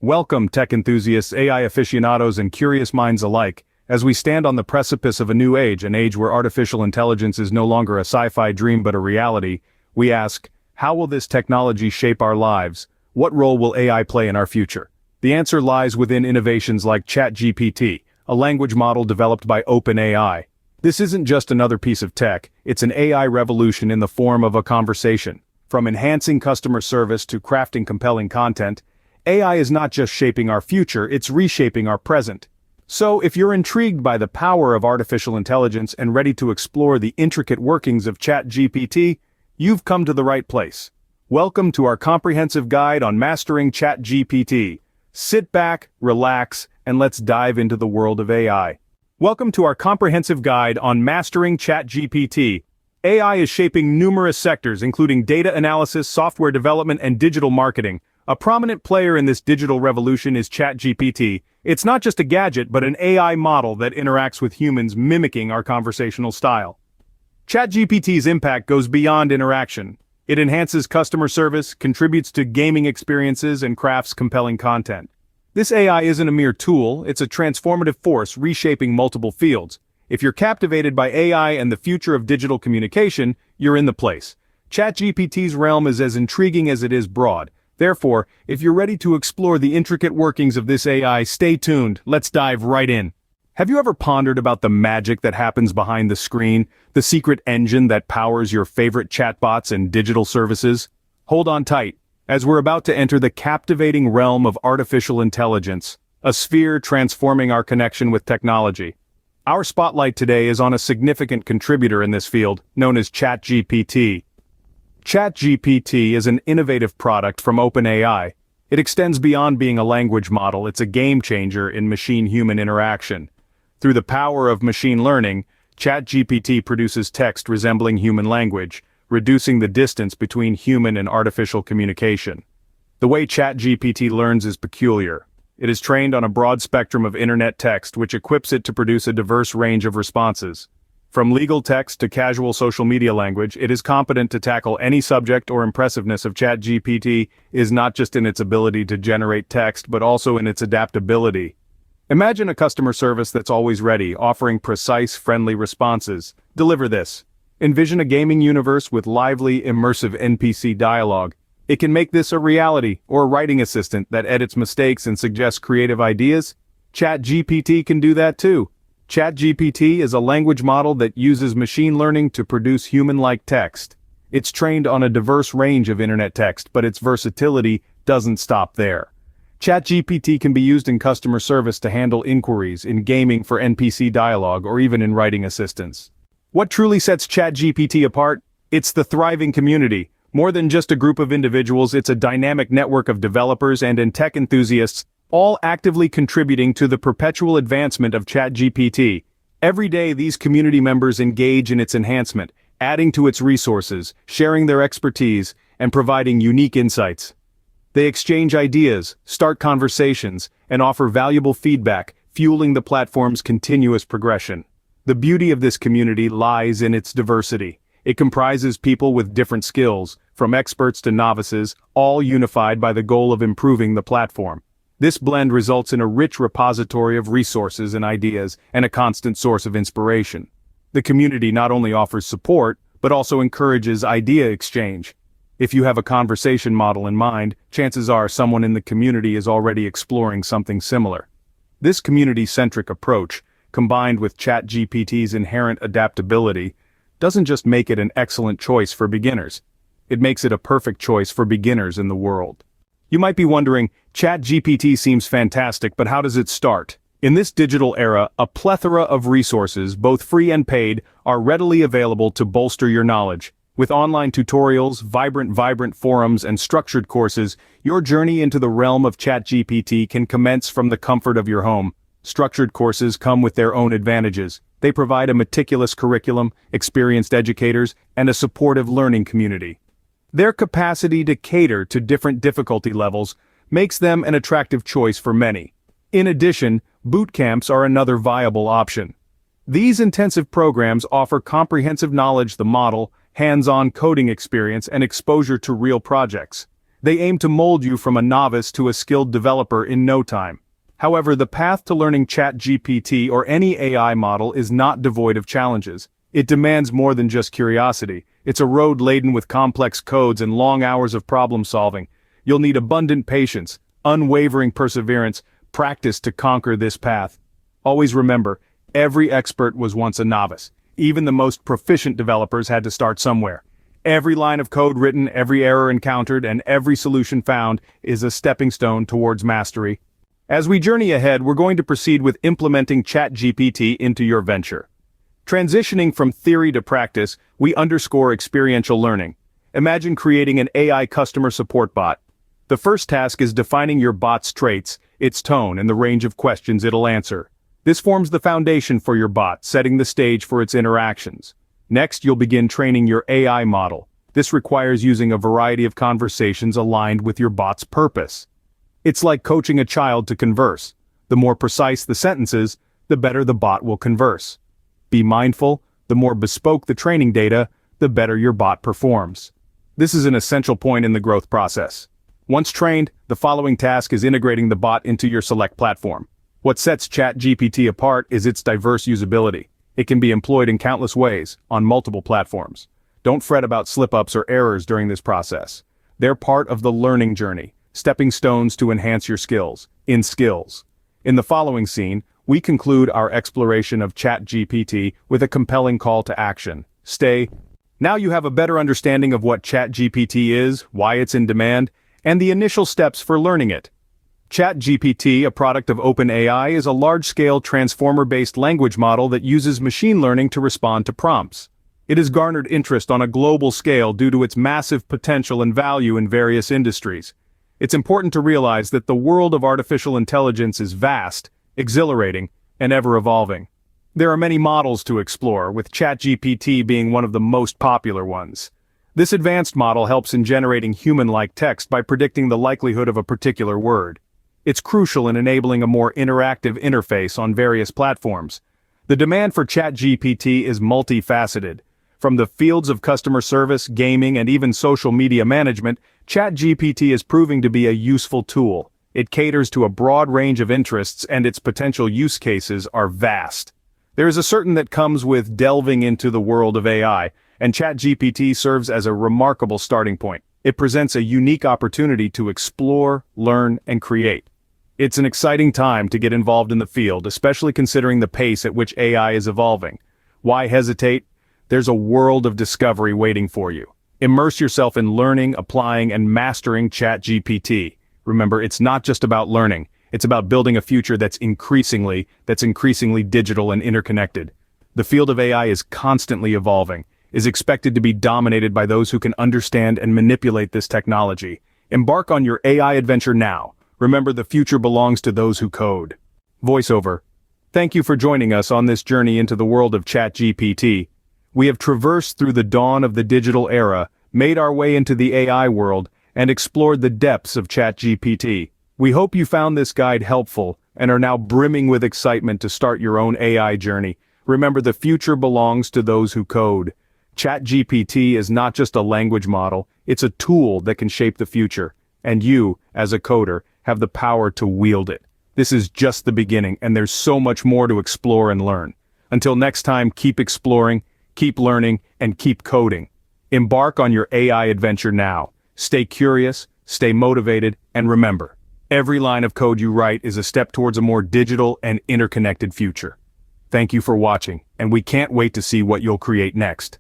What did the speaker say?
Welcome, tech enthusiasts, AI aficionados, and curious minds alike, as we stand on the precipice of a new age, an age where artificial intelligence is no longer a sci-fi dream but a reality. We ask, how will this technology shape our lives? What role will AI play in our future? The answer lies within innovations like ChatGPT, a language model developed by OpenAI. This isn't just another piece of tech, it's an AI revolution in the form of a conversation. From enhancing customer service to crafting compelling content, AI is not just shaping our future, it's reshaping our present. So, if you're intrigued by the power of artificial intelligence and ready to explore the intricate workings of ChatGPT, you've come to the right place. Welcome to our comprehensive guide on mastering ChatGPT. Sit back, relax, and let's dive into the world of AI. Welcome to our comprehensive guide on mastering ChatGPT. AI is shaping numerous sectors, including data analysis, software development, and digital marketing. A prominent player in this digital revolution is ChatGPT. It's not just a gadget, but an AI model that interacts with humans, mimicking our conversational style. ChatGPT's impact goes beyond interaction. It enhances customer service, contributes to gaming experiences, and crafts compelling content. This AI isn't a mere tool, it's a transformative force reshaping multiple fields. If you're captivated by AI and the future of digital communication, you're in the place. ChatGPT's realm is as intriguing as it is broad. Therefore, if you're ready to explore the intricate workings of this AI, stay tuned, let's dive right in. Have you ever pondered about the magic that happens behind the screen, the secret engine that powers your favorite chatbots and digital services? Hold on tight, as we're about to enter the captivating realm of artificial intelligence, a sphere transforming our connection with technology. Our spotlight today is on a significant contributor in this field, known as ChatGPT. ChatGPT is an innovative product from OpenAI. It extends beyond being a language model, it's a game changer in machine-human interaction. Through the power of machine learning, ChatGPT produces text resembling human language, reducing the distance between human and artificial communication. The way ChatGPT learns is peculiar. It is trained on a broad spectrum of internet text, which equips it to produce a diverse range of responses. From legal text to casual social media language, it is competent to tackle any subject. Or impressiveness of ChatGPT is not just in its ability to generate text, but also in its adaptability. Imagine a customer service that's always ready, offering precise, friendly responses. Deliver this. Envision a gaming universe with lively, immersive NPC dialogue. It can make this a reality, or a writing assistant that edits mistakes and suggests creative ideas. ChatGPT can do that too. ChatGPT is a language model that uses machine learning to produce human-like text. It's trained on a diverse range of internet text, but its versatility doesn't stop there. ChatGPT can be used in customer service to handle inquiries, in gaming for NPC dialogue, or even in writing assistance. What truly sets ChatGPT apart? It's the thriving community. More than just a group of individuals, it's a dynamic network of developers and tech enthusiasts, all actively contributing to the perpetual advancement of ChatGPT. Every day these community members engage in its enhancement, adding to its resources, sharing their expertise, and providing unique insights. They exchange ideas, start conversations, and offer valuable feedback, fueling the platform's continuous progression. The beauty of this community lies in its diversity. It comprises people with different skills, from experts to novices, all unified by the goal of improving the platform. This blend results in a rich repository of resources and ideas, and a constant source of inspiration. The community not only offers support, but also encourages idea exchange. If you have a conversation model in mind, chances are someone in the community is already exploring something similar. This community-centric approach, combined with ChatGPT's inherent adaptability, doesn't just make it an excellent choice for beginners. It makes it a perfect choice for beginners in the world. You might be wondering, ChatGPT seems fantastic, but how does it start? In this digital era, a plethora of resources, both free and paid, are readily available to bolster your knowledge. With online tutorials, vibrant forums, and structured courses, your journey into the realm of ChatGPT can commence from the comfort of your home. Structured courses come with their own advantages. They provide a meticulous curriculum, experienced educators, and a supportive learning community. Their capacity to cater to different difficulty levels makes them an attractive choice for many. In addition, boot camps are another viable option. These intensive programs offer comprehensive knowledge, the model, hands-on coding experience, and exposure to real projects. They aim to mold you from a novice to a skilled developer in no time. However, the path to learning ChatGPT or any AI model is not devoid of challenges. It demands more than just curiosity. It's a road laden with complex codes and long hours of problem solving. You'll need abundant patience, unwavering perseverance, practice to conquer this path. Always remember, every expert was once a novice. Even the most proficient developers had to start somewhere. Every line of code written, every error encountered, and every solution found is a stepping stone towards mastery. As we journey ahead, we're going to proceed with implementing ChatGPT into your venture. Transitioning from theory to practice, we underscore experiential learning. Imagine creating an AI customer support bot. The first task is defining your bot's traits, its tone, and the range of questions it'll answer. This forms the foundation for your bot, setting the stage for its interactions. Next, you'll begin training your AI model. This requires using a variety of conversations aligned with your bot's purpose. It's like coaching a child to converse. The more precise the sentences, the better the bot will converse. Be mindful, the more bespoke the training data, the better your bot performs. This is an essential point in the growth process. Once trained, the following task is integrating the bot into your select platform. What sets ChatGPT apart is its diverse usability. It can be employed in countless ways, on multiple platforms. Don't fret about slip-ups or errors during this process. They're part of the learning journey, stepping stones to enhance your skills. In the following scene, we conclude our exploration of ChatGPT with a compelling call to action. Now you have a better understanding of what ChatGPT is, why it's in demand, and the initial steps for learning it. ChatGPT, a product of OpenAI, is a large-scale transformer-based language model that uses machine learning to respond to prompts. It has garnered interest on a global scale due to its massive potential and value in various industries. It's important to realize that the world of artificial intelligence is vast, exhilarating, and ever-evolving. There are many models to explore, with ChatGPT being one of the most popular ones. This advanced model helps in generating human-like text by predicting the likelihood of a particular word. It's crucial in enabling a more interactive interface on various platforms. The demand for ChatGPT is multifaceted. From the fields of customer service, gaming, and even social media management, ChatGPT is proving to be a useful tool. It caters to a broad range of interests, and its potential use cases are vast. There is a certain that comes with delving into the world of AI, and ChatGPT serves as a remarkable starting point. It presents a unique opportunity to explore, learn, and create. It's an exciting time to get involved in the field, especially considering the pace at which AI is evolving. Why hesitate? There's a world of discovery waiting for you. Immerse yourself in learning, applying, and mastering ChatGPT. Remember, it's not just about learning. It's about building a future that's increasingly digital and interconnected. The field of AI is constantly evolving, is expected to be dominated by those who can understand and manipulate this technology. Embark on your AI adventure now. Remember, the future belongs to those who code. Voiceover. Thank you for joining us on this journey into the world of ChatGPT. We have traversed through the dawn of the digital era, made our way into the AI world, and explored the depths of ChatGPT. We hope you found this guide helpful and are now brimming with excitement to start your own AI journey. Remember, the future belongs to those who code. ChatGPT is not just a language model, it's a tool that can shape the future. And you, as a coder, have the power to wield it. This is just the beginning, and there's so much more to explore and learn. Until next time, keep exploring, keep learning, and keep coding. Embark on your AI adventure now. Stay curious, stay motivated, and remember, every line of code you write is a step towards a more digital and interconnected future. Thank you for watching, and we can't wait to see what you'll create next.